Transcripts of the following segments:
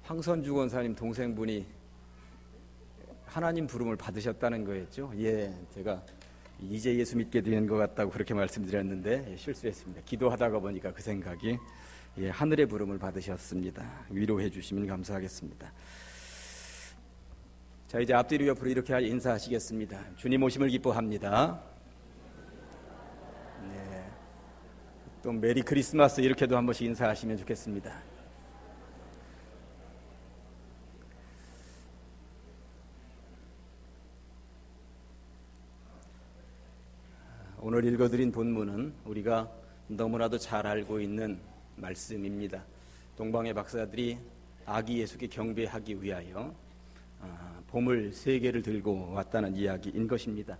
황선주 권사님 동생분이 하나님 부름을 받으셨다는 거였죠. 예, 제가 이제 예수 믿게 된 것 같다고 그렇게 말씀드렸는데 실수했습니다. 기도하다가 보니까 그 생각이 하늘의 부름을 받으셨습니다. 위로해 주시면 감사하겠습니다. 자, 이제 앞뒤로 옆으로 이렇게 인사하시겠습니다. 주님 오심을 기뻐합니다. 네. 또 메리 크리스마스 이렇게도 한 번씩 인사하시면 좋겠습니다. 오늘 읽어드린 본문은 우리가 너무나도 잘 알고 있는 말씀입니다. 동방의 박사들이 아기 예수께 경배하기 위하여 보물 3개를 들고 왔다는 이야기인 것입니다.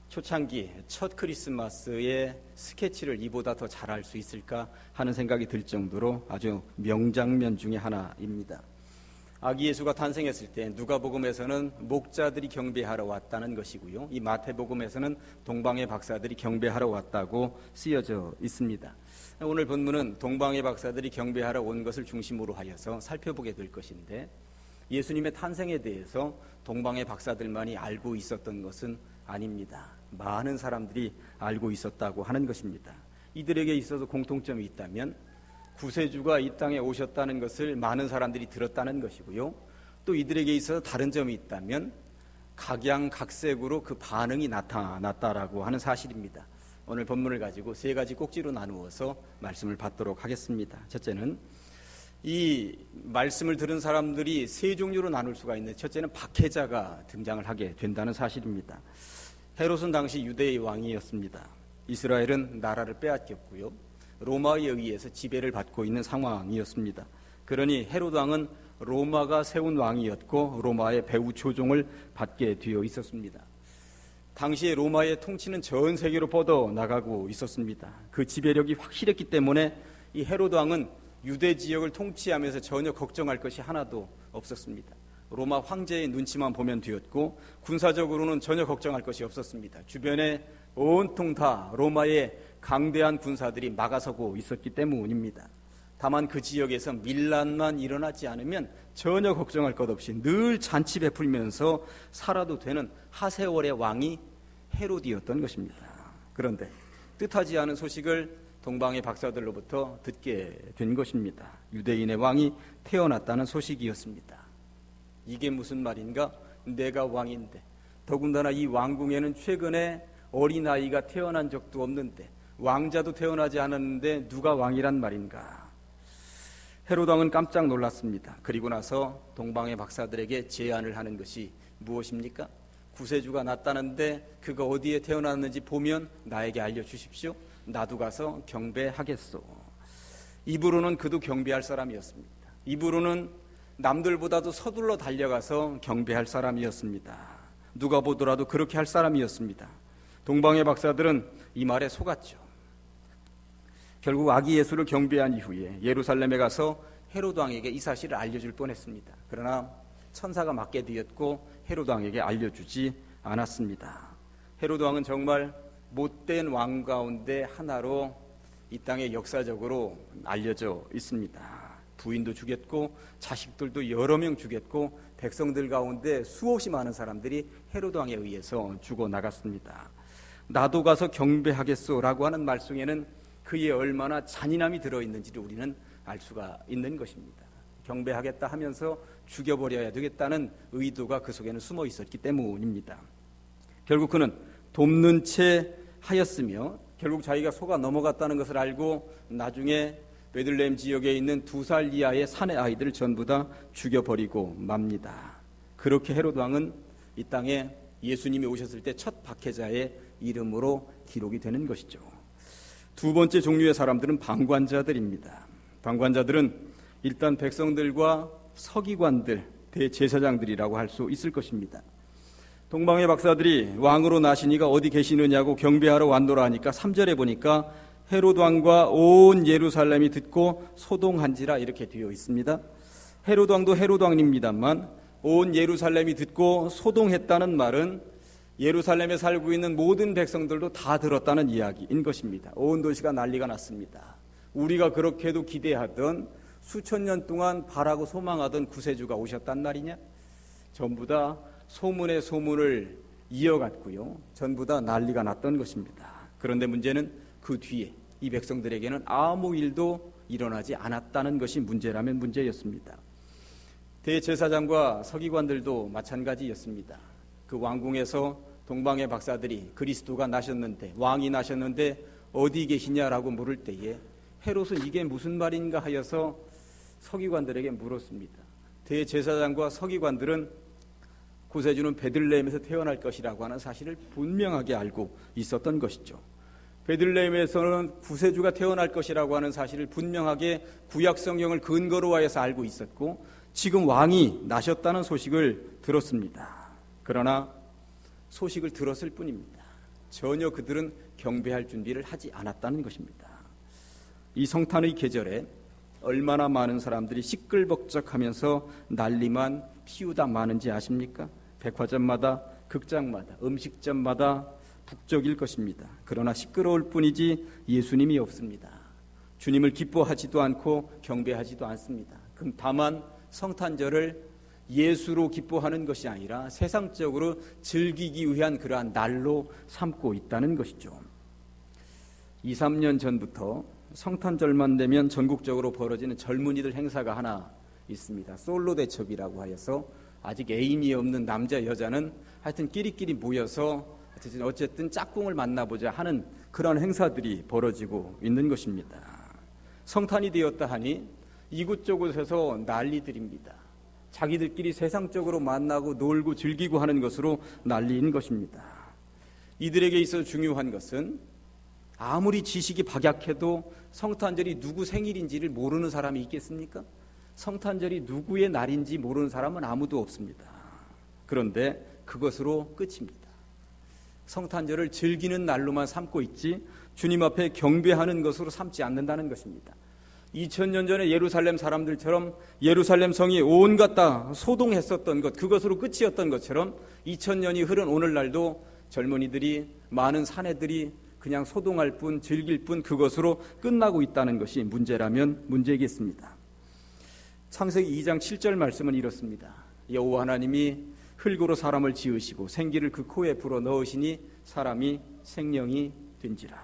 초창기 첫 크리스마스의 스케치를 이보다 더 잘할 수 있을까 하는 생각이 들 정도로 아주 명장면 중에 하나입니다. 아기 예수가 탄생했을 때 누가복음에서는 목자들이 경배하러 왔다는 것이고요. 이 마태복음에서는 동방의 박사들이 경배하러 왔다고 쓰여져 있습니다. 오늘 본문은 동방의 박사들이 경배하러 온 것을 중심으로 하여서 살펴보게 될 것인데, 예수님의 탄생에 대해서 동방의 박사들만이 알고 있었던 것은 아닙니다. 많은 사람들이 알고 있었다고 하는 것입니다. 이들에게 있어서 공통점이 있다면 구세주가 이 땅에 오셨다는 것을 많은 사람들이 들었다는 것이고요. 또 이들에게 있어서 다른 점이 있다면 각양각색으로 그 반응이 나타났다라고 하는 사실입니다. 오늘 본문을 가지고 3가지 꼭지로 나누어서 말씀을 받도록 하겠습니다. 첫째는 이 말씀을 들은 사람들이 3종류로 나눌 수가 있는데, 첫째는 박해자가 등장을 하게 된다는 사실입니다. 헤롯은 당시 유대의 왕이었습니다. 이스라엘은 나라를 빼앗겼고요. 로마에 의해서 지배를 받고 있는 상황이었습니다. 그러니 헤롯 왕은 로마가 세운 왕이었고 로마의 배후 조종을 받게 되어 있었습니다. 당시에 로마의 통치는 전 세계로 뻗어나가고 있었습니다. 그 지배력이 확실했기 때문에 이 헤롯 왕은 유대 지역을 통치하면서 전혀 걱정할 것이 하나도 없었습니다. 로마 황제의 눈치만 보면 되었고 군사적으로는 전혀 걱정할 것이 없었습니다. 주변에 온통 다 로마의 강대한 군사들이 막아서고 있었기 때문입니다. 다만 그 지역에서 밀란만 일어나지 않으면 전혀 걱정할 것 없이 늘 잔치 베풀면서 살아도 되는 하세월의 왕이 헤롯이었던 것입니다. 그런데 뜻하지 않은 소식을 동방의 박사들로부터 듣게 된 것입니다. 유대인의 왕이 태어났다는 소식이었습니다. 이게 무슨 말인가? 내가 왕인데, 더군다나 이 왕궁에는 최근에 어린아이가 태어난 적도 없는데, 왕자도 태어나지 않았는데 누가 왕이란 말인가? 헤롯 왕은 깜짝 놀랐습니다. 그리고 나서 동방의 박사들에게 제안을 하는 것이 무엇입니까? 구세주가 났다는데 그가 어디에 태어났는지 보면 나에게 알려주십시오. 나도 가서 경배하겠소. 입으로는 그도 경배할 사람이었습니다. 입으로는 남들보다도 서둘러 달려가서 경배할 사람이었습니다. 누가 보더라도 그렇게 할 사람이었습니다. 동방의 박사들은 이 말에 속았죠. 결국 아기 예수를 경배한 이후에 예루살렘에 가서 헤롯 왕에게 이 사실을 알려줄 뻔했습니다. 그러나 천사가 맞게 되었고 헤롯 왕에게 알려주지 않았습니다. 헤롯 왕은 정말 못된 왕 가운데 하나로 이 땅에 역사적으로 알려져 있습니다. 부인도 죽였고 자식들도 여러 명 죽였고 백성들 가운데 수없이 많은 사람들이 헤롯 왕에 의해서 죽어나갔습니다. 나도 가서 경배하겠소라고 하는 말 속에는 그의 얼마나 잔인함이 들어있는지를 우리는 알 수가 있는 것입니다. 경배하겠다 하면서 죽여버려야 되겠다는 의도가 그 속에는 숨어 있었기 때문입니다. 결국 그는 돕는 채 하였으며 결국 자기가 속아 넘어갔다는 것을 알고 나중에 베들레헴 지역에 있는 2살 이하의 사내 아이들을 전부 다 죽여버리고 맙니다. 그렇게 헤롯 왕은 이 땅에 예수님이 오셨을 때 첫 박해자의 이름으로 기록이 되는 것이죠. 두 번째 종류의 사람들은 방관자들입니다. 방관자들은 일단 백성들과 서기관들, 대제사장들이라고 할 수 있을 것입니다. 동방의 박사들이 왕으로 나신 이가 어디 계시느냐고 경배하러 왔노라 하니까 3절에 보니까 헤롯 왕과 온 예루살렘이 듣고 소동한지라 이렇게 되어 있습니다. 헤롯 왕도 헤롯 왕입니다만 온 예루살렘이 듣고 소동했다는 말은 예루살렘에 살고 있는 모든 백성들도 다 들었다는 이야기인 것입니다. 온 도시가 난리가 났습니다. 우리가 그렇게도 기대하던 수천 년 동안 바라고 소망하던 구세주가 오셨단 말이냐? 전부 다 소문에 소문을 이어갔고요. 전부 다 난리가 났던 것입니다. 그런데 문제는 그 뒤에 이 백성들에게는 아무 일도 일어나지 않았다는 것이 문제라면 문제였습니다. 대제사장과 서기관들도 마찬가지였습니다. 그 왕궁에서 동방의 박사들이 그리스도가 나셨는데, 왕이 나셨는데 어디 계시냐라고 물을 때에 헤롯은 이게 무슨 말인가 하여서 서기관들에게 물었습니다. 대제사장과 서기관들은 구세주는 베들레헴에서 태어날 것이라고 하는 사실을 분명하게 알고 있었던 것이죠. 베들레헴에서는 구세주가 태어날 것이라고 하는 사실을 분명하게 구약 성경을 근거로 하여서 알고 있었고, 지금 왕이 나셨다는 소식을 들었습니다. 그러나 소식을 들었을 뿐입니다. 전혀 그들은 경배할 준비를 하지 않았다는 것입니다. 이 성탄의 계절에 얼마나 많은 사람들이 시끌벅적하면서 난리만 피우다 마는지 아십니까? 백화점마다, 극장마다, 음식점마다 북적일 것입니다. 그러나 시끄러울 뿐이지 예수님이 없습니다. 주님을 기뻐하지도 않고 경배하지도 않습니다. 그럼 다만 성탄절을 예수로 기뻐하는 것이 아니라 세상적으로 즐기기 위한 그러한 날로 삼고 있다는 것이죠. 2, 3년 전부터 성탄절만 되면 전국적으로 벌어지는 젊은이들 행사가 하나 있습니다. 솔로 대첩이라고 하여서 아직 애인이 없는 남자 여자는 하여튼 끼리끼리 모여서 어쨌든 짝꿍을 만나보자 하는 그런 행사들이 벌어지고 있는 것입니다. 성탄이 되었다 하니 이곳저곳에서 난리들입니다. 자기들끼리 세상적으로 만나고 놀고 즐기고 하는 것으로 난리인 것입니다. 이들에게 있어서 중요한 것은 아무리 지식이 박약해도 성탄절이 누구 생일인지를 모르는 사람이 있겠습니까? 성탄절이 누구의 날인지 모르는 사람은 아무도 없습니다. 그런데 그것으로 끝입니다. 성탄절을 즐기는 날로만 삼고 있지 주님 앞에 경배하는 것으로 삼지 않는다는 것입니다. 2000년 전에 예루살렘 사람들처럼 예루살렘 성이 온갖 다 소동했었던 것, 그것으로 끝이었던 것처럼 2000년이 흐른 오늘날도 젊은이들이, 많은 사내들이 그냥 소동할 뿐, 즐길 뿐, 그것으로 끝나고 있다는 것이 문제라면 문제겠습니다. 창세기 2장 7절 말씀은 이렇습니다. 여호와 하나님이 흙으로 사람을 지으시고 생기를 그 코에 불어 넣으시니 사람이 생명이 된지라.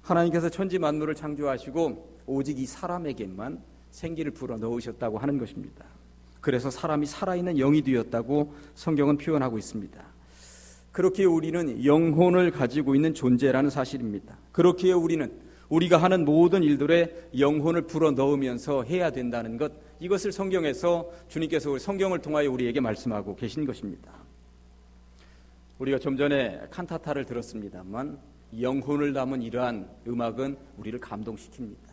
하나님께서 천지 만물을 창조하시고 오직 이 사람에게만 생기를 불어 넣으셨다고 하는 것입니다. 그래서 사람이 살아있는 영이 되었다고 성경은 표현하고 있습니다. 그렇기에 우리는 영혼을 가지고 있는 존재라는 사실입니다. 그렇기에 우리가 하는 모든 일들에 영혼을 불어 넣으면서 해야 된다는 것, 이것을 성경에서 주님께서 성경을 통하여 우리에게 말씀하고 계신 것입니다. 우리가 좀 전에 칸타타를 들었습니다만 영혼을 담은 이러한 음악은 우리를 감동시킵니다.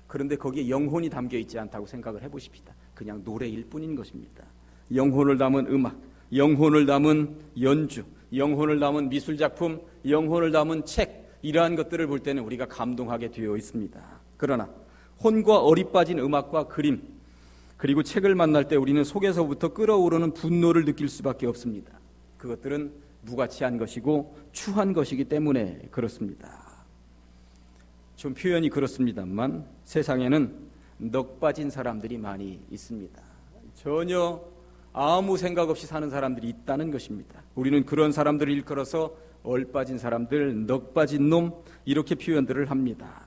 그런데 거기에 영혼이 담겨 있지 않다고 생각을 해보십시다. 그냥 노래일 뿐인 것입니다. 영혼을 담은 음악, 영혼을 담은 연주, 영혼을 담은 미술작품, 영혼을 담은 책, 이러한 것들을 볼 때는 우리가 감동하게 되어 있습니다. 그러나 혼과 어리 빠진 음악과 그림, 그리고 책을 만날 때 우리는 속에서부터 끓어오르는 분노를 느낄 수밖에 없습니다. 그것들은 무가치한 것이고 추한 것이기 때문에 그렇습니다. 좀 표현이 그렇습니다만 세상에는 넋 빠진 사람들이 많이 있습니다. 전혀 아무 생각 없이 사는 사람들이 있다는 것입니다. 우리는 그런 사람들을 일컬어서 얼빠진 사람들, 넋 빠진 놈, 이렇게 표현들을 합니다.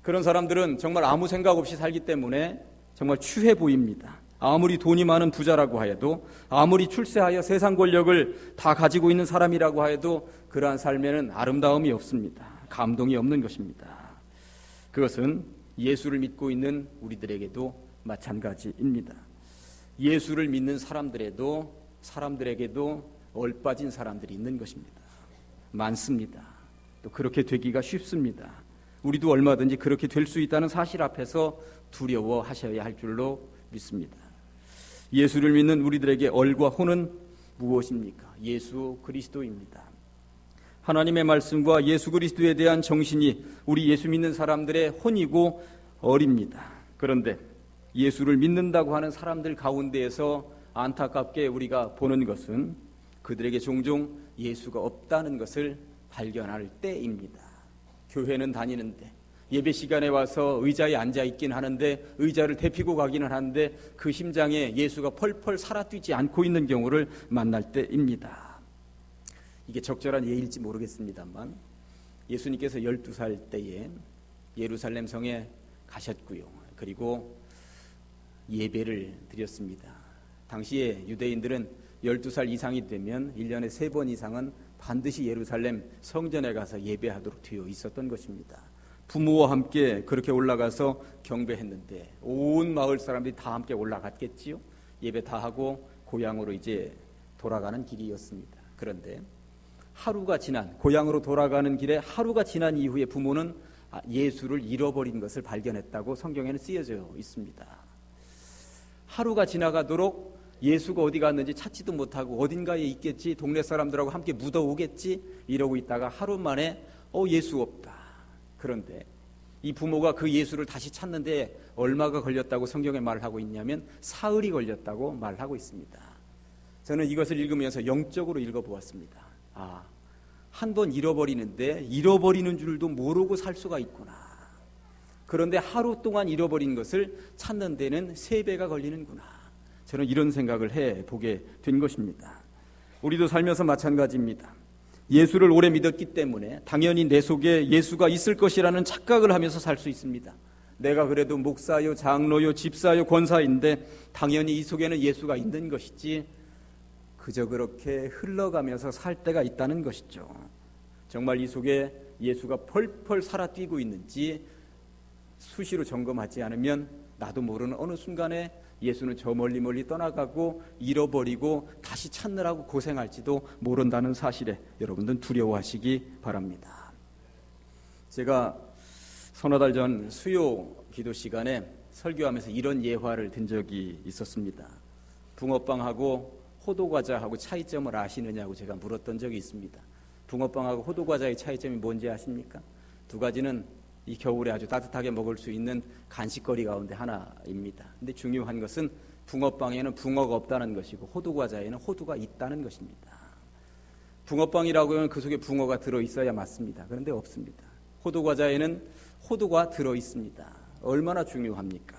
그런 사람들은 정말 아무 생각 없이 살기 때문에 정말 추해 보입니다. 아무리 돈이 많은 부자라고 하여도, 아무리 출세하여 세상 권력을 다 가지고 있는 사람이라고 하여도 그러한 삶에는 아름다움이 없습니다. 감동이 없는 것입니다. 그것은 예수를 믿고 있는 우리들에게도 마찬가지입니다. 예수를 믿는 사람들에게도 얼빠진 사람들이 있는 것입니다. 많습니다. 또 그렇게 되기가 쉽습니다. 우리도 얼마든지 그렇게 될 수 있다는 사실 앞에서 두려워하셔야 할 줄로 믿습니다. 예수를 믿는 우리들에게 얼과 혼은 무엇입니까? 예수 그리스도입니다. 하나님의 말씀과 예수 그리스도에 대한 정신이 우리 예수 믿는 사람들의 혼이고 얼입니다. 그런데 예수를 믿는다고 하는 사람들 가운데에서 안타깝게 우리가 보는 것은 그들에게 종종 예수가 없다는 것을 발견할 때입니다. 교회는 다니는데, 예배 시간에 와서 의자에 앉아 있긴 하는데 의자를 대피고 가기는 하는데 그 심장에 예수가 펄펄 살아뛰지 않고 있는 경우를 만날 때입니다. 이게 적절한 예일지 모르겠습니다만 예수님께서 12살 때에 예루살렘 성에 가셨고요. 그리고 예배를 드렸습니다. 당시에 유대인들은 12살 이상이 되면 1년에 3번 이상은 반드시 예루살렘 성전에 가서 예배하도록 되어 있었던 것입니다. 부모와 함께 그렇게 올라가서 경배했는데 온 마을 사람들이 다 함께 올라갔겠지요. 예배 다 하고 고향으로 이제 돌아가는 길이었습니다. 그런데 하루가 지난, 고향으로 돌아가는 길에 하루가 지난 이후에 부모는 예수를 잃어버린 것을 발견했다고 성경에는 쓰여져 있습니다. 하루가 지나가도록 예수가 어디 갔는지 찾지도 못하고 어딘가에 있겠지, 동네 사람들하고 함께 묻어오겠지 이러고 있다가 하루 만에 예수 없다. 그런데 이 부모가 그 예수를 다시 찾는데 얼마가 걸렸다고 성경에 말하고 있냐면 사흘이 걸렸다고 말하고 있습니다. 저는 이것을 읽으면서 영적으로 읽어보았습니다. 한 번 잃어버리는데 잃어버리는 줄도 모르고 살 수가 있구나. 그런데 하루 동안 잃어버린 것을 찾는 데는 3배가 걸리는구나. 저는 이런 생각을 해보게 된 것입니다. 우리도 살면서 마찬가지입니다. 예수를 오래 믿었기 때문에 당연히 내 속에 예수가 있을 것이라는 착각을 하면서 살 수 있습니다. 내가 그래도 목사요, 장로요, 집사요, 권사인데 당연히 이 속에는 예수가 있는 것이지 그저 그렇게 흘러가면서 살 때가 있다는 것이죠. 정말 이 속에 예수가 펄펄 살아뛰고 있는지 수시로 점검하지 않으면 나도 모르는 어느 순간에 예수는 저 멀리 떠나가고 잃어버리고 다시 찾느라고 고생할지도 모른다는 사실에 여러분들은 두려워하시기 바랍니다. 제가 서너 달 전 수요 기도 시간에 설교하면서 이런 예화를 든 적이 있었습니다. 붕어빵하고 호두과자하고 차이점을 아시느냐고 제가 물었던 적이 있습니다. 붕어빵하고 호두과자의 차이점이 뭔지 아십니까? 두 가지는 이 겨울에 아주 따뜻하게 먹을 수 있는 간식거리 가운데 하나입니다. 근데 중요한 것은 붕어빵에는 붕어가 없다는 것이고 호두과자에는 호두가 있다는 것입니다. 붕어빵이라고 하면 그 속에 붕어가 들어있어야 맞습니다. 그런데 없습니다. 호두과자에는 호두가 들어있습니다. 얼마나 중요합니까?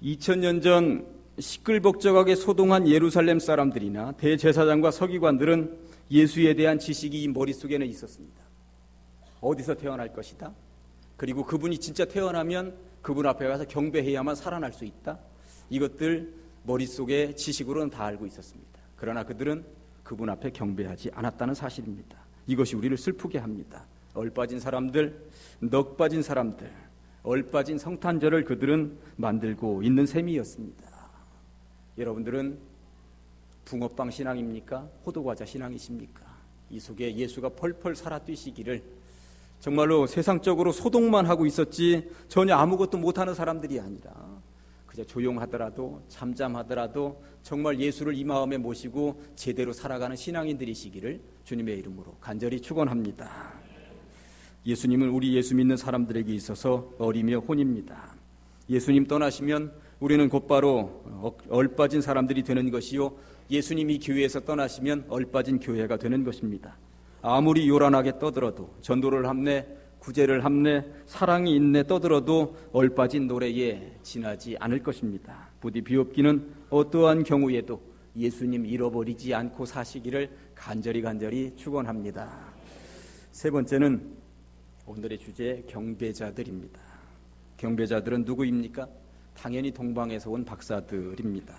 2000년 전 시끌벅적하게 소동한 예루살렘 사람들이나 대제사장과 서기관들은 예수에 대한 지식이 이 머릿속에는 있었습니다. 어디서 태어날 것이다. 그리고 그분이 진짜 태어나면 그분 앞에 가서 경배해야만 살아날 수 있다. 이것들 머릿속에 지식으로는 다 알고 있었습니다. 그러나 그들은 그분 앞에 경배하지 않았다는 사실입니다. 이것이 우리를 슬프게 합니다. 얼빠진 사람들, 넋 빠진 사람들, 얼빠진 성탄절을 그들은 만들고 있는 셈이었습니다. 여러분들은 붕어빵 신앙입니까? 호두과자 신앙이십니까? 이 속에 예수가 펄펄 살아뛰시기를 정말로 세상적으로 소동만 하고 있었지 전혀 아무것도 못하는 사람들이 아니라 그저 조용하더라도 잠잠하더라도 정말 예수를 이 마음에 모시고 제대로 살아가는 신앙인들이시기를 주님의 이름으로 간절히 축원합니다. 예수님은 우리 예수 믿는 사람들에게 있어서 어리며 혼입니다. 예수님 떠나시면 우리는 곧바로 얼빠진 사람들이 되는 것이요, 예수님이 교회에서 떠나시면 얼빠진 교회가 되는 것입니다. 아무리 요란하게 떠들어도, 전도를 합내, 구제를 합내, 사랑이 있네 떠들어도 얼빠진 노래에 지나지 않을 것입니다. 부디 비옵기는 어떠한 경우에도 예수님 잃어버리지 않고 사시기를 간절히 축원합니다. 세 번째는 오늘의 주제 경배자들입니다. 경배자들은 누구입니까? 당연히 동방에서 온 박사들입니다.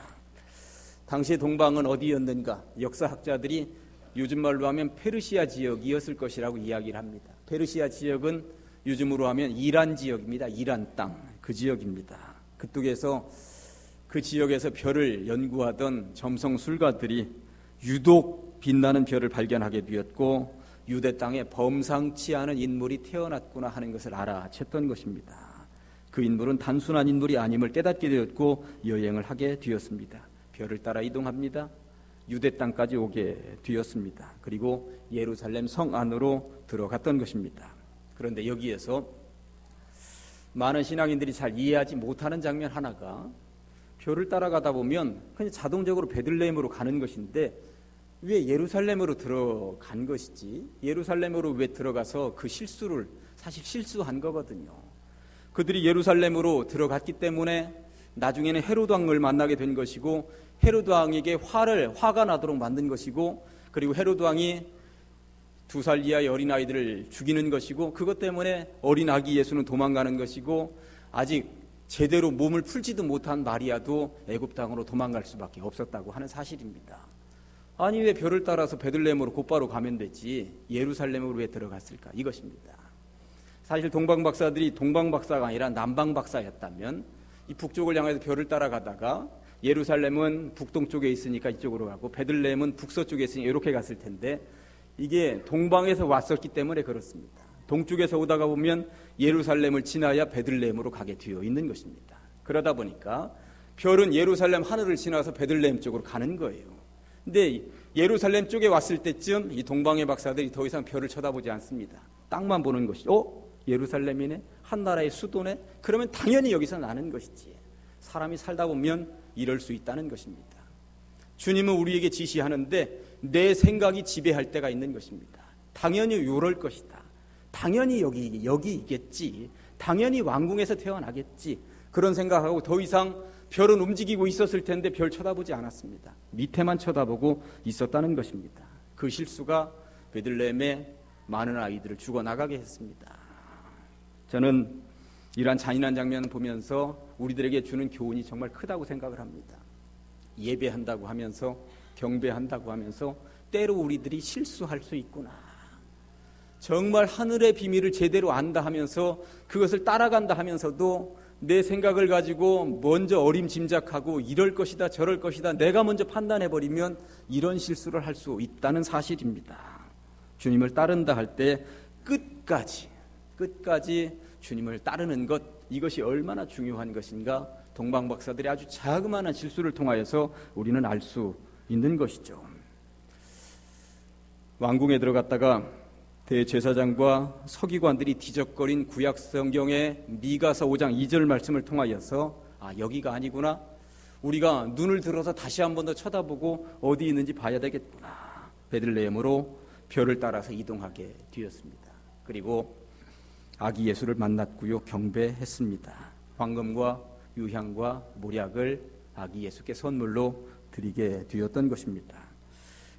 당시 동방은 어디였는가? 역사학자들이 요즘 말로 하면 페르시아 지역이었을 것이라고 이야기를 합니다. 페르시아 지역은 요즘으로 하면 이란 지역입니다. 이란 땅, 그 지역입니다. 그쪽에서 그 지역에서 별을 연구하던 점성술가들이 유독 빛나는 별을 발견하게 되었고 유대 땅에 범상치 않은 인물이 태어났구나 하는 것을 알아챘던 것입니다. 그 인물은 단순한 인물이 아님을 깨닫게 되었고 여행을 하게 되었습니다. 별을 따라 이동합니다. 유대 땅까지 오게 되었습니다. 그리고 예루살렘 성 안으로 들어갔던 것입니다. 그런데 여기에서 많은 신앙인들이 잘 이해하지 못하는 장면 하나가 별을 따라가다 보면 그냥 자동적으로 베들레헴으로 가는 것인데 왜 예루살렘으로 들어간 것이지? 예루살렘으로 왜 들어가서 그 실수를 사실 실수한 거거든요. 그들이 예루살렘으로 들어갔기 때문에 나중에는 헤로드 왕을 만나게 된 것이고 헤로드 왕에게 화가 나도록 만든 것이고 그리고 헤로드 왕이 2살 이하의 어린아이들을 죽이는 것이고 그것 때문에 어린 아기 예수는 도망가는 것이고 아직 제대로 몸을 풀지도 못한 마리아도 애굽 땅으로 도망갈 수밖에 없었다고 하는 사실입니다. 아니 왜 별을 따라서 베들레헴으로 곧바로 가면 되지 예루살렘으로 왜 들어갔을까? 이것입니다. 사실 동방박사들이 동방박사가 아니라 남방박사였다면 이 북쪽을 향해서 별을 따라가다가 예루살렘은 북동쪽에 있으니까 이쪽으로 가고 베들레헴은 북서쪽에 있으니까 이렇게 갔을 텐데 이게 동방에서 왔었기 때문에 그렇습니다. 동쪽에서 오다가 보면 예루살렘을 지나야 베들레헴으로 가게 되어 있는 것입니다. 그러다 보니까 별은 예루살렘 하늘을 지나서 베들레헴 쪽으로 가는 거예요. 근데 예루살렘 쪽에 왔을 때쯤 이 동방의 박사들이 더 이상 별을 쳐다보지 않습니다. 땅만 보는 것이죠. 예루살렘이네? 한 나라의 수도네? 그러면 당연히 여기서 나는 것이지. 사람이 살다 보면 이럴 수 있다는 것입니다. 주님은 우리에게 지시하는데 내 생각이 지배할 때가 있는 것입니다. 당연히 이럴 것이다. 당연히 여기겠지. 당연히 왕궁에서 태어나겠지. 그런 생각하고 더 이상 별은 움직이고 있었을 텐데 별 쳐다보지 않았습니다. 밑에만 쳐다보고 있었다는 것입니다. 그 실수가 베들레헴에 많은 아이들을 죽어나가게 했습니다. 저는 이러한 잔인한 장면을 보면서 우리들에게 주는 교훈이 정말 크다고 생각을 합니다. 예배한다고 하면서 경배한다고 하면서 때로 우리들이 실수할 수 있구나. 정말 하늘의 비밀을 제대로 안다 하면서 그것을 따라간다 하면서도 내 생각을 가지고 먼저 어림짐작하고 이럴 것이다 저럴 것이다 내가 먼저 판단해버리면 이런 실수를 할 수 있다는 사실입니다. 주님을 따른다 할 때 끝까지 주님을 따르는 것 이것이 얼마나 중요한 것인가 동방박사들이 아주 자그마한 실수를 통하여서 우리는 알 수 있는 것이죠. 왕궁에 들어갔다가 대제사장과 서기관들이 뒤적거린 구약 성경의 미가서 5장 2절 말씀을 통하여서 여기가 아니구나. 우리가 눈을 들어서 다시 한 번 더 쳐다보고 어디 있는지 봐야 되겠구나. 베들레헴으로 별을 따라서 이동하게 되었습니다. 그리고 아기 예수를 만났고요. 경배했습니다. 황금과 유향과 모략을 아기 예수께 선물로 드리게 되었던 것입니다.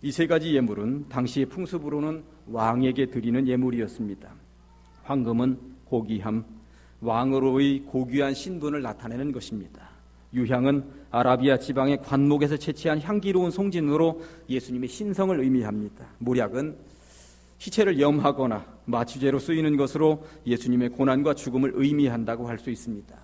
이 세 가지 예물은 당시의 풍습으로는 왕에게 드리는 예물이었습니다. 황금은 고귀함, 왕으로의 고귀한 신분을 나타내는 것입니다. 유향은 아라비아 지방의 관목에서 채취한 향기로운 송진으로 예수님의 신성을 의미합니다. 모략은 시체를 염하거나 마취제로 쓰이는 것으로 예수님의 고난과 죽음을 의미한다고 할 수 있습니다.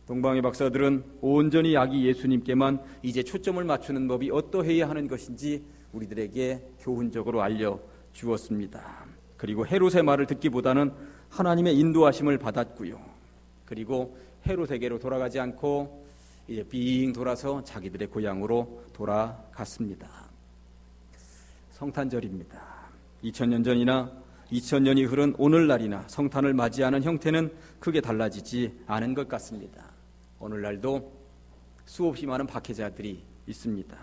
동방의 박사들은 온전히 아기 예수님께만 이제 초점을 맞추는 법이 어떠해야 하는 것인지 우리들에게 교훈적으로 알려주었습니다. 그리고 헤롯의 말을 듣기보다는 하나님의 인도하심을 받았고요. 그리고 헤롯에게로 돌아가지 않고 이제 빙 돌아서 자기들의 고향으로 돌아갔습니다. 성탄절입니다. 2000년 전이나 2000년이 흐른 오늘날이나 성탄을 맞이하는 형태는 크게 달라지지 않은 것 같습니다. 오늘날도 수없이 많은 박해자들이 있습니다.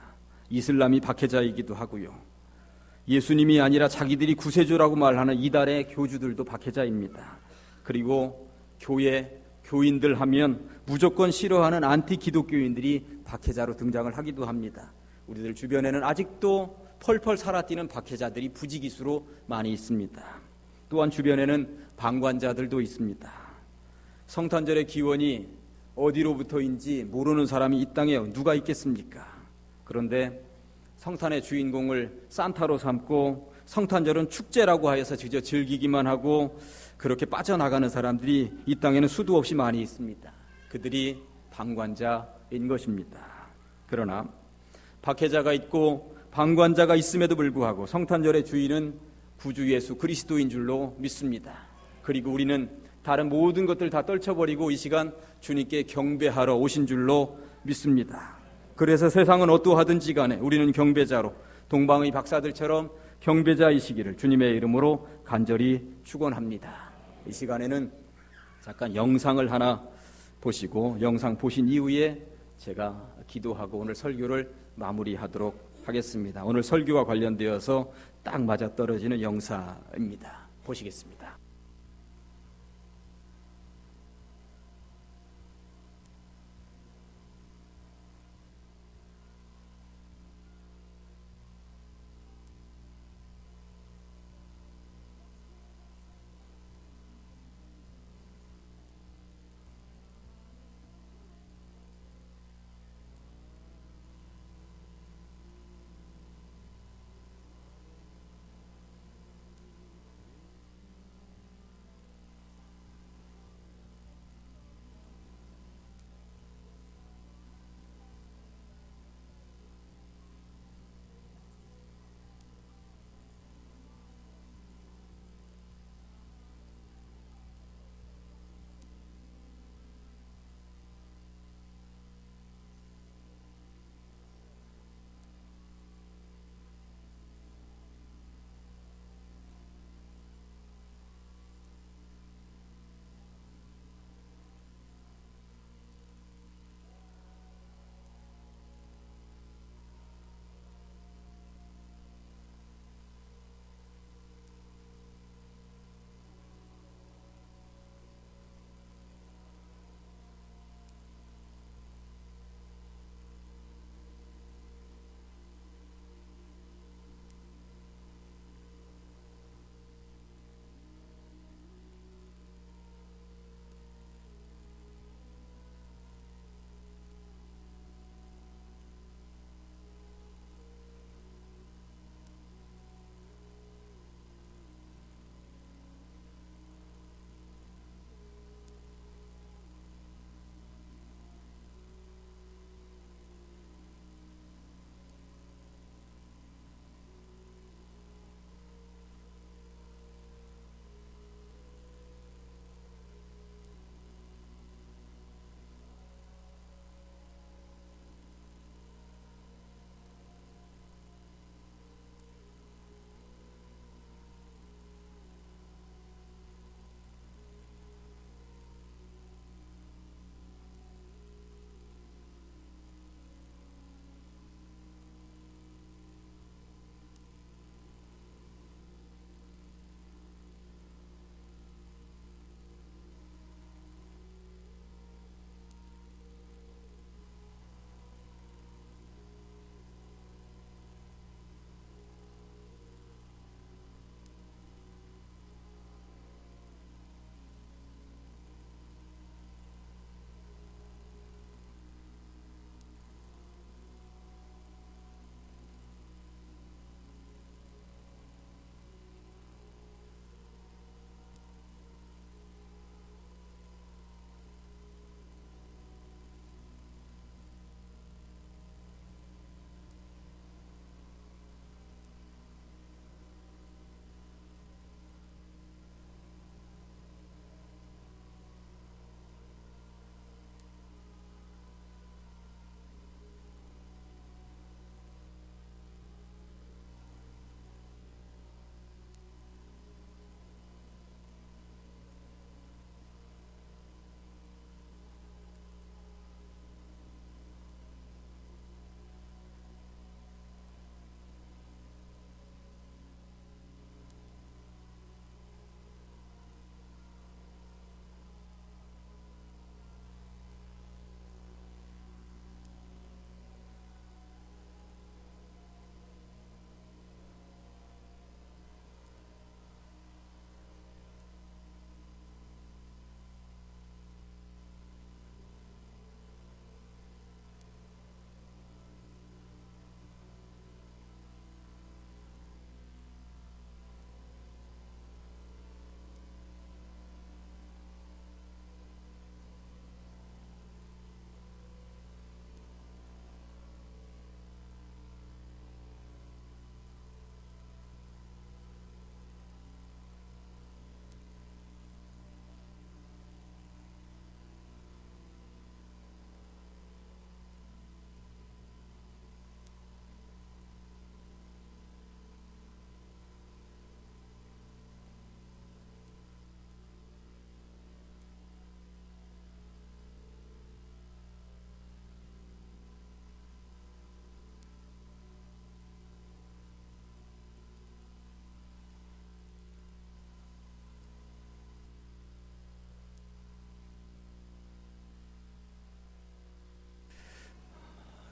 이슬람이 박해자이기도 하고요. 예수님이 아니라 자기들이 구세주라고 말하는 이달의 교주들도 박해자입니다. 그리고 교인들 하면 무조건 싫어하는 안티 기독교인들이 박해자로 등장을 하기도 합니다. 우리들 주변에는 아직도 펄펄 살아뛰는 박해자들이 부지기수로 많이 있습니다. 또한 주변에는 방관자들도 있습니다. 성탄절의 기원이 어디로부터인지 모르는 사람이 이 땅에 누가 있겠습니까? 그런데 성탄의 주인공을 산타로 삼고 성탄절은 축제라고 하여서 그저 즐기기만 하고 그렇게 빠져나가는 사람들이 이 땅에는 수도 없이 많이 있습니다. 그들이 방관자인 것입니다. 그러나 박해자가 있고 방관자가 있음에도 불구하고 성탄절의 주인은 구주 예수 그리스도인 줄로 믿습니다. 그리고 우리는 다른 모든 것들 다 떨쳐버리고 이 시간 주님께 경배하러 오신 줄로 믿습니다. 그래서 세상은 어떠하든지 간에 우리는 경배자로 동방의 박사들처럼 경배자이시기를 주님의 이름으로 간절히 축원합니다. 이 시간에는 잠깐 영상을 하나 보시고 영상 보신 이후에 제가 기도하고 오늘 설교를 마무리하도록 하겠습니다. 오늘 설교와 관련되어서 딱 맞아떨어지는 영사입니다. 보시겠습니다.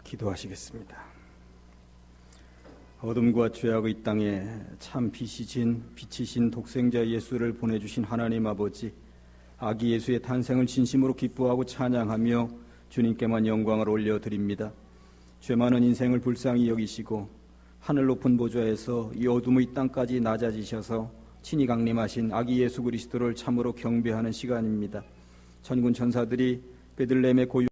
기도하시겠습니다. 어둠과 죄악의 땅에 참 빛이신 독생자 예수를 보내주신 하나님 아버지, 아기 예수의 탄생을 진심으로 기뻐하고 찬양하며 주님께만 영광을 올려드립니다. 죄 많은 인생을 불쌍히 여기시고 하늘 높은 보좌에서 이 어둠의 땅까지 낮아지셔서 친히 강림하신 아기 예수 그리스도를 참으로 경배하는 시간입니다. 천군 천사들이 베들레헴의 고요